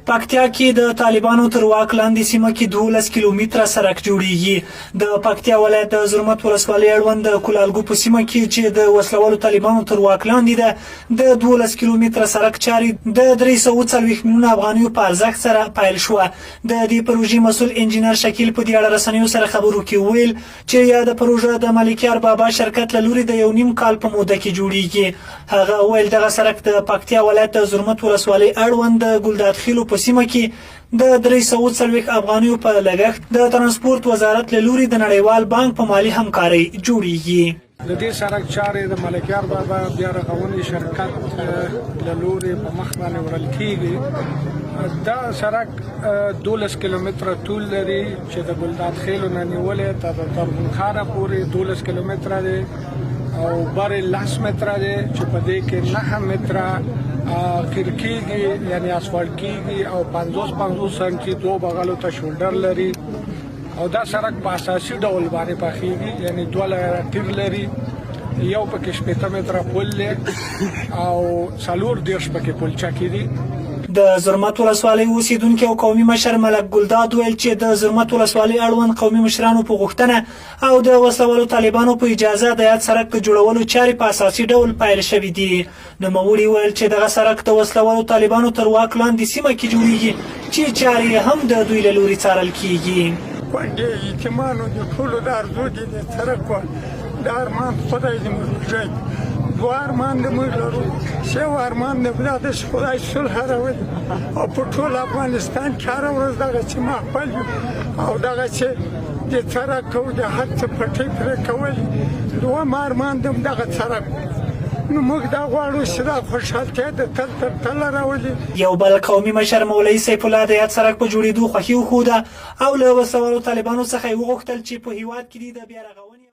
پکتیا کې د طالبانو تر واک لاندې سیمه کې 12 کیلومتره سړک جوړیږي. د پکتیا ولایت د زرمت ولسوالۍ اړوند د کولالګو په سیمه کې چې د وسلوالو طالبانو تر واک لاندې ده د 12 کیلومتره سړک چارې د 340 میلیونه افغانیو په ارزښت سره پیل شوه. د دې پروژې مسؤل انجینر شکیل په دې اړه رسنیو سره خبرو کې ویل چې یاده پروژه د ملکیار بابا شرکت له لوري د 1.5 کال په موده کې جوړیږي. هغه ویل دغه سړک د پکتیا ولایت د زرمت ولسوالۍ اړوند د ګلداد خیلو په سیمه کې د 340 افغانیو په لګښت د ترانسپورت وزارت له لوري د نړیوال بانک په مالي همکارۍ جوړیږي. د دې سړک چارې د ملکیار بابا بیا رغونې شرکت له لوري په مخ باندې وړل کیږي. دا سړک 12 کیلومتره طول لري چې د ګلداد خیلو نه نیولې تر تربونخانه پورې 12 کیلومتره دی او بر 10 متره دی چې په دې کې 9 متره کیږي یعنی اسفالټ کیږي او 50 سنتي دوه بغلو ته شولډر لري او دا سړک په اساسي ډول باندې پخېږي یعنی دوه لاره ټیر لري یو پکې 15 متره پل لري او 4 پکې پلچه کیږي. د زرمت ولسوالۍ اوسیدونکو او قومي مشر ملک ګلداد ویل چې د زرمت ولسوالۍ اړوند قومي مشرانو په غوښتنه او د وسلوالو طالبانو په اجازه د یاد سړک د جوړولو چارې په اساسي ډول پیل شوې دي. نوموړي ویل چې دغه سړک د وسلوالو طالبانو تر واک لاندې سیمه کې جوړیږي چې چارې هم د دوی له لوري څارل کیږي. کونډې یتیمانو د ټولو د ارزو دي د سړک د ارمان خدای دې موږ وژغوري. دوه ارمان د موږ لرو چې ارمان د خدای صلح راولي او په ټول افغانستان کې هره ورځ دغه چې محفل او دغه چې د سړک او د هر څه پټۍ پرې کول دویم ارمان د دغه سړک نو موږ دا غواړو چې دا خوشحالتیا د تل تر تله راولي. یو بل قومي مشر مولوي سیف الله د یاد سړک په جوړېدو خوښي وښوده او له وسلوالو طالبانو څخه یې وغوښتل چې په هیواد کې د بیا رغونې